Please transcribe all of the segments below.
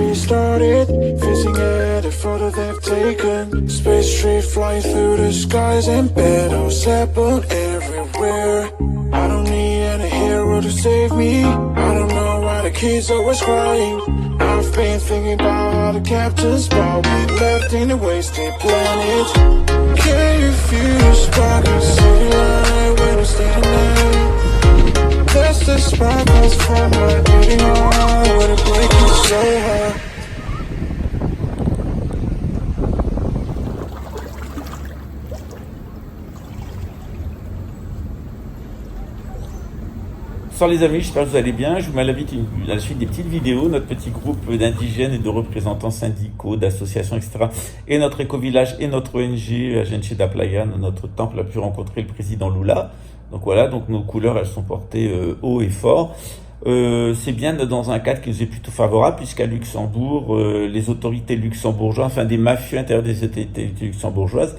restarted, facing every photo they've taken. Space tree flying through the skies and battles happen everywhere. I don't need any hero to save me. I don't know why the kids always crying. I've been thinking about how the captain's ball we left in a wasted planet. Can you feel the spark of city light when we stay tonight? That's the sparkles from my beating heart when it breaks so hard. Bonsoir les amis, j'espère que vous allez bien. Je vous mets à la suite des petites vidéos, notre petit groupe d'indigènes et de représentants syndicaux, d'associations, etc. Et notre éco-village et notre ONG, Agence da Playa, notre temple a pu rencontrer le président Lula. Donc voilà, donc nos couleurs, elles sont portées haut et fort. C'est bien dans un cadre qui nous est plutôt favorable, puisqu'à Luxembourg, les autorités luxembourgeoises, enfin des mafieux intérieurs des autorités luxembourgeoises,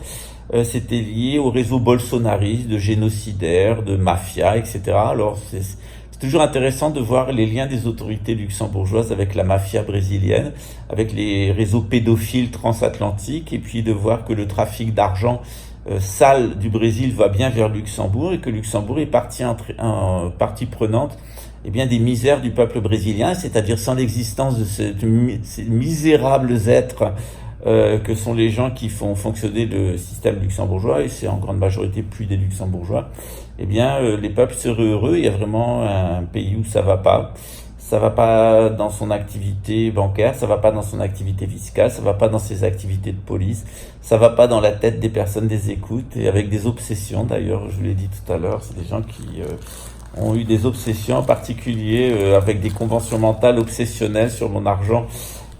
c'était lié au réseau bolsonariste, de génocidaires, de mafia, etc. Alors c'est toujours intéressant de voir les liens des autorités luxembourgeoises avec la mafia brésilienne, avec les réseaux pédophiles transatlantiques, et puis de voir que le trafic d'argent sale du Brésil va bien vers Luxembourg, et que Luxembourg est partie prenante eh bien, des misères du peuple brésilien, c'est-à-dire sans l'existence de ces misérables êtres que sont les gens qui font fonctionner le système luxembourgeois, et c'est en grande majorité plus des luxembourgeois, eh bien les peuples seraient heureux. Il y a vraiment un pays où ça va pas dans son activité bancaire, ça va pas dans son activité fiscale, ça va pas dans ses activités de police, ça va pas dans la tête des personnes des écoutes, et avec des obsessions d'ailleurs, je vous l'ai dit tout à l'heure, c'est des gens qui ont eu des obsessions, en particulier avec des conventions mentales obsessionnelles sur mon argent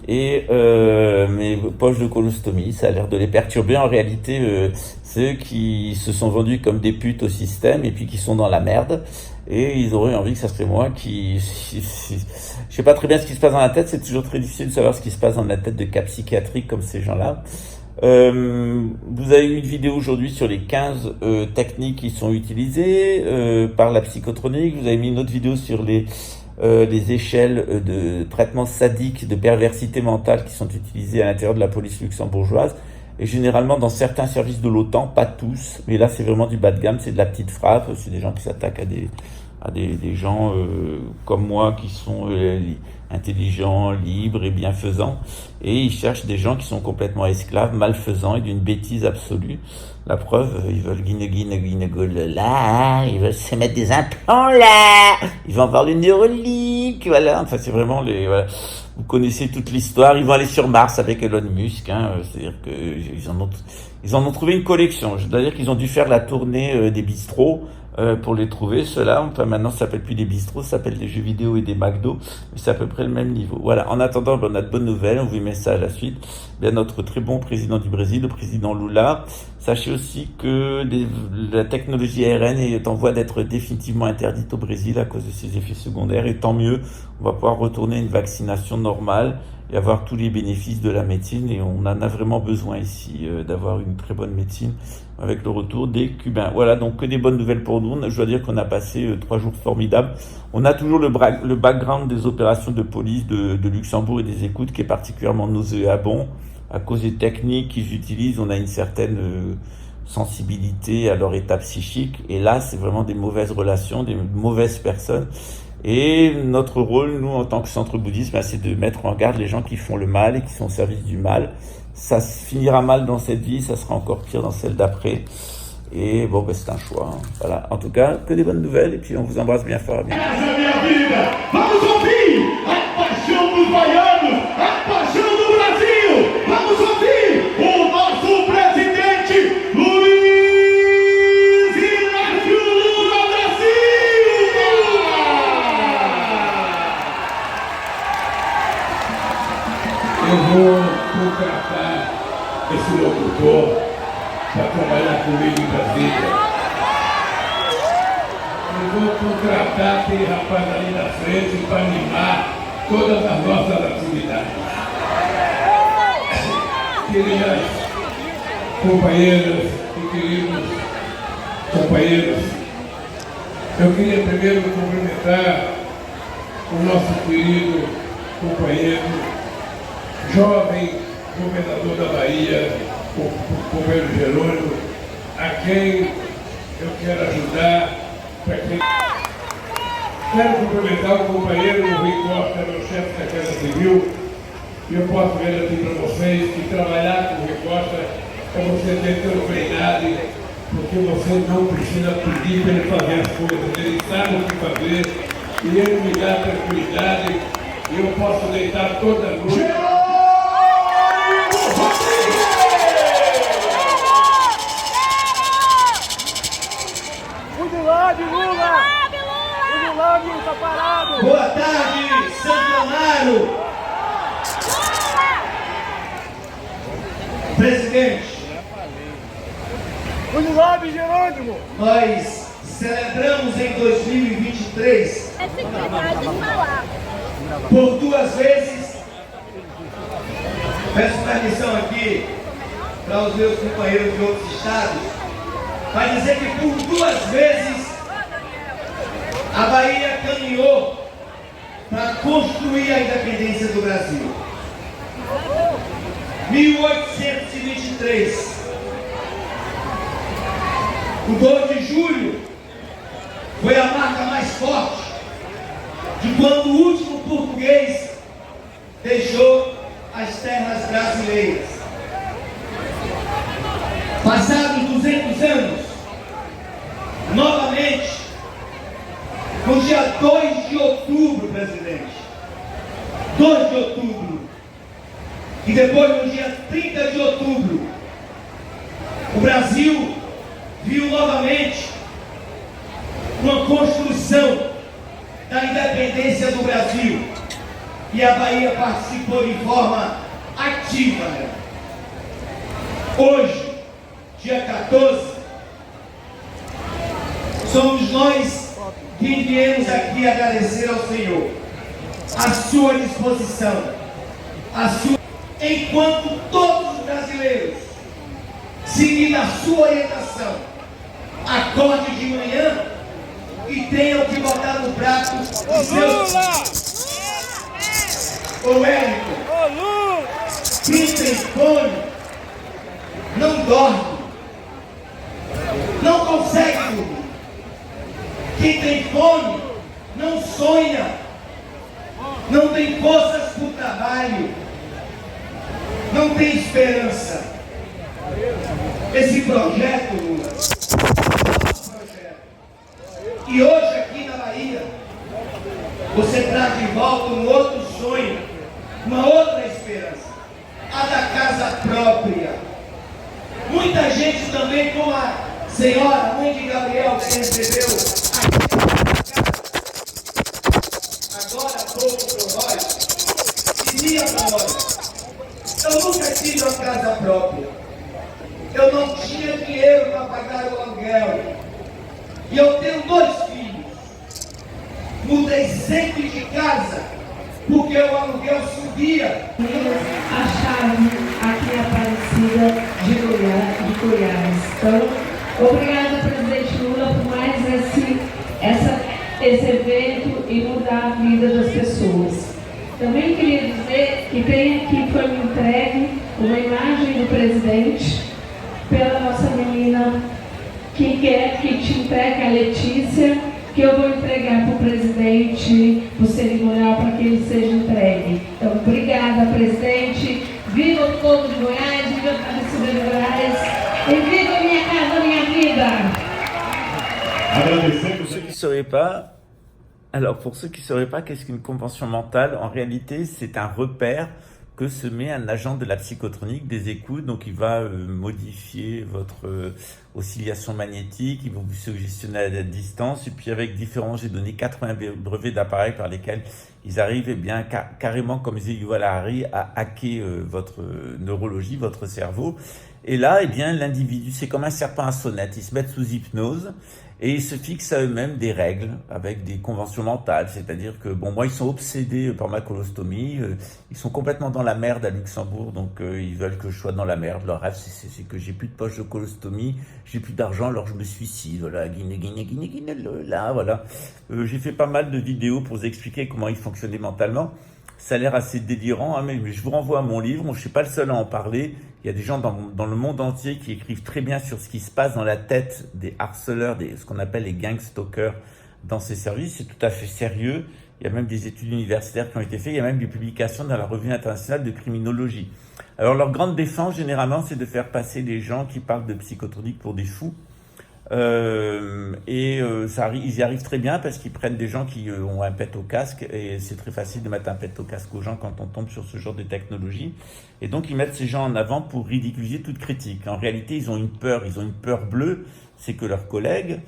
et mes poches de colostomie. Ça a l'air de les perturber. En réalité, c'est eux qui se sont vendus comme des putes au système et puis qui sont dans la merde, et ils auraient envie que ça serait moi qui... Je sais pas très bien ce qui se passe dans la tête, c'est toujours très difficile de savoir ce qui se passe dans la tête de cas psychiatriques comme ces gens-là. Vous avez eu une vidéo aujourd'hui sur les 15 techniques qui sont utilisées par la psychotronique. Vous avez mis une autre vidéo sur les échelles de traitement sadique, de perversité mentale qui sont utilisées à l'intérieur de la police luxembourgeoise. Et généralement dans certains services de l'OTAN, pas tous, mais là c'est vraiment du bas de gamme, c'est de la petite frappe, c'est des gens qui s'attaquent à des gens comme moi qui sont intelligents, libres et bienfaisants, et ils cherchent des gens qui sont complètement esclaves, malfaisants et d'une bêtise absolue. La preuve, ils veulent là, ils veulent se mettre des implants là, ils vont avoir le Neuralink, voilà. Enfin c'est vraiment voilà. Vous connaissez toute l'histoire. Ils vont aller sur Mars avec Elon Musk, hein. C'est-à-dire que ils en ont trouvé une collection. Je dois dire qu'ils ont dû faire la tournée des bistrots pour les trouver, ceux-là. Enfin, maintenant, ça s'appelle plus des bistrots, ça s'appelle des jeux vidéo et des McDo, mais c'est à peu près le même niveau. Voilà. En attendant, on a de bonnes nouvelles. On vous met ça à la suite. Bien, notre très bon président du Brésil, le président Lula. Sachez aussi que la technologie ARN est en voie d'être définitivement interdite au Brésil à cause de ses effets secondaires, et tant mieux. On va pouvoir retourner à une vaccination normale et avoir tous les bénéfices de la médecine, et on en a vraiment besoin ici d'avoir une très bonne médecine avec le retour des Cubains. Voilà, donc que des bonnes nouvelles pour nous. Je dois dire qu'on a passé 3 jours formidables. On a toujours le background des opérations de police de Luxembourg et des écoutes qui est particulièrement nauséabond à cause des techniques qu'ils utilisent. On a une certaine sensibilité à leur état psychique, et là c'est vraiment des mauvaises relations, des mauvaises personnes. Et notre rôle, nous, en tant que centre bouddhiste, c'est de mettre en garde les gens qui font le mal et qui sont au service du mal. Ça finira mal dans cette vie, ça sera encore pire dans celle d'après. Et bon, c'est un choix. Hein. Voilà. En tout cas, que des bonnes nouvelles, et puis on vous embrasse bien fort. Bien. Vamos ouvir a paixão dos baianos, a paixão do Brasil. Vamos ouvir o nosso presidente Luiz Inácio Lula da Silva. Eu vou contratar esse locutor para trabalhar comigo em Brasília. Eu vou contratar aquele rapaz ali na frente para animar todas as nossas atividades. Queridas companheiras e queridos companheiros, eu queria primeiro cumprimentar o nosso querido companheiro jovem governador da Bahia, o governo Jerônimo, a quem eu quero ajudar, para quem... Quero cumprimentar o companheiro Rui Costa, meu chefe da Casa Civil, e eu posso ver aqui para vocês que trabalhar com o Rui Costa é você ter tranquilidade, porque você não precisa pedir para ele fazer as coisas, ele sabe o que fazer, e ele me dá tranquilidade, e eu posso deitar toda noite. Boa tarde, Santo Amaro. Presidente, nós celebramos em 2023 por 2 vezes, peço permissão aqui para os meus companheiros de outros estados, para dizer que por 2 vezes a Bahia caminhou para construir a independência do Brasil. 1823, o 2 de julho, foi a marca mais forte de quando o último português deixou as terras brasileiras. Passados 200 anos, novamente, no dia 2 de outubro, presidente, 2 de outubro, e depois no dia 30 de outubro, o Brasil viu novamente uma construção da independência do Brasil, e a Bahia participou de forma ativa. Hoje, dia 14, somos nós que viemos aqui agradecer ao Senhor a sua disposição, enquanto todos os brasileiros, seguindo a sua orientação, acorde de manhã e tenham que botar no prato os seus... Ô Wellington, quem tem fome não dorme, não consegue dormir. Quem tem fome não sonha, não tem forças para o trabalho, não tem esperança. Esse projeto, Lula, é o nosso projeto. E hoje aqui na Bahia, você traz de volta um outro sonho, uma outra esperança, a da casa própria. Muita gente também, como a senhora, mãe de Gabriel, que recebeu agora há pouco para nós, dizia para nós: eu nunca tive uma casa própria, eu não tinha dinheiro para pagar o aluguel, e eu tenho 2 filhos, mudei sempre de casa, porque o aluguel subia. A chave aqui em Aparecida de Goiás. Então, obrigada, presidente Lula, por mais esse evento e mudar a vida das pessoas. Também queria dizer que tem aqui, foi me entregue uma imagem do presidente pela nossa menina que quer que te entregue, a Letícia, que eu vou entregar para o presidente, para o cerimonial, para que ele seja entregue. Então, obrigada, presidente. Viva o povo de Goiás, viva a Aparecida de Goiás e viva minha casa, minha vida. Pour ceux qui ne sauraient pas, qu'est-ce qu'une convention mentale? En réalité, c'est un repère que se met un agent de la psychotronique des écoutes. Donc, il va modifier votre oscillation magnétique, il va vous suggestionner à la distance. Et puis, avec différents, j'ai donné 80 brevets d'appareils par lesquels ils arrivent, eh bien, carrément, comme disait Yuval Harari, à hacker votre neurologie, votre cerveau. Et là, eh bien, l'individu, c'est comme un serpent à sonnette. Ils se mettent sous hypnose et ils se fixent à eux-mêmes des règles avec des conventions mentales. C'est-à-dire que, bon, moi, ils sont obsédés par ma colostomie. Ils sont complètement dans la merde à Luxembourg. Donc, ils veulent que je sois dans la merde. Leur rêve, c'est que j'ai plus de poche de colostomie. J'ai plus d'argent, alors je me suicide. Voilà, là, voilà. J'ai fait pas mal de vidéos pour vous expliquer comment ils fonctionnaient mentalement. Ça a l'air assez délirant, hein, mais je vous renvoie à mon livre. Moi, je ne suis pas le seul à en parler. Il y a des gens dans le monde entier qui écrivent très bien sur ce qui se passe dans la tête des harceleurs, ce qu'on appelle les gang stalkers dans ces services. C'est tout à fait sérieux. Il y a même des études universitaires qui ont été faites. Il y a même des publications dans la revue internationale de criminologie. Alors, leur grande défense, généralement, c'est de faire passer les gens qui parlent de psychotroniques pour des fous. Ils y arrivent très bien parce qu'ils prennent des gens qui ont un pet au casque et c'est très facile de mettre un pet au casque aux gens quand on tombe sur ce genre de technologie. Et donc ils mettent ces gens en avant pour ridiculiser toute critique. En réalité, ils ont une peur bleue, c'est que leurs collègues,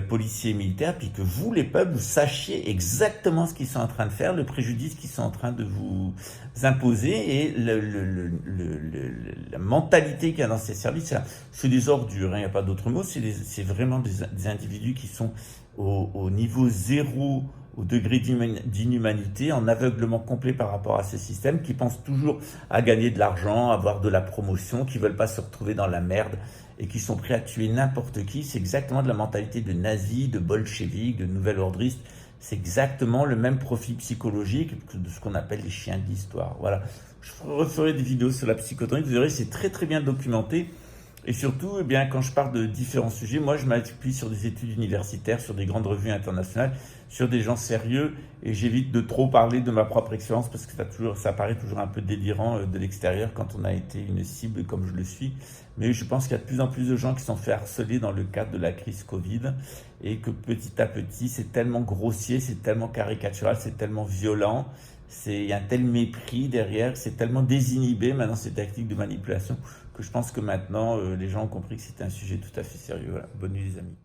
policiers et militaires, puis que vous, les peuples, vous sachiez exactement ce qu'ils sont en train de faire, le préjudice qu'ils sont en train de vous imposer et la mentalité qu'il y a dans ces services. C'est des ordures, hein, il n'y a pas d'autre mot, c'est vraiment des individus qui sont au niveau zéro, au degré d'inhumanité, en aveuglement complet par rapport à ce système, qui pensent toujours à gagner de l'argent, à avoir de la promotion, qui ne veulent pas se retrouver dans la merde et qui sont prêts à tuer n'importe qui. C'est exactement de la mentalité de nazis, de bolcheviques, de nouvel-ordristes. C'est exactement le même profil psychologique que de ce qu'on appelle les chiens de l'histoire. Voilà. Je referai des vidéos sur la psychotronique, vous verrez, c'est très très bien documenté. Et surtout, eh bien, quand je parle de différents sujets, moi je m'appuie sur des études universitaires, sur des grandes revues internationales, sur des gens sérieux, et j'évite de trop parler de ma propre expérience parce que ça paraît toujours un peu délirant de l'extérieur quand on a été une cible comme je le suis. Mais je pense qu'il y a de plus en plus de gens qui sont fait harceler dans le cadre de la crise Covid et que petit à petit, c'est tellement grossier, c'est tellement caricatural, c'est tellement violent. Il y a un tel mépris derrière, c'est tellement désinhibé maintenant ces tactiques de manipulation que je pense que maintenant les gens ont compris que c'était un sujet tout à fait sérieux. Voilà. Bonne nuit les amis.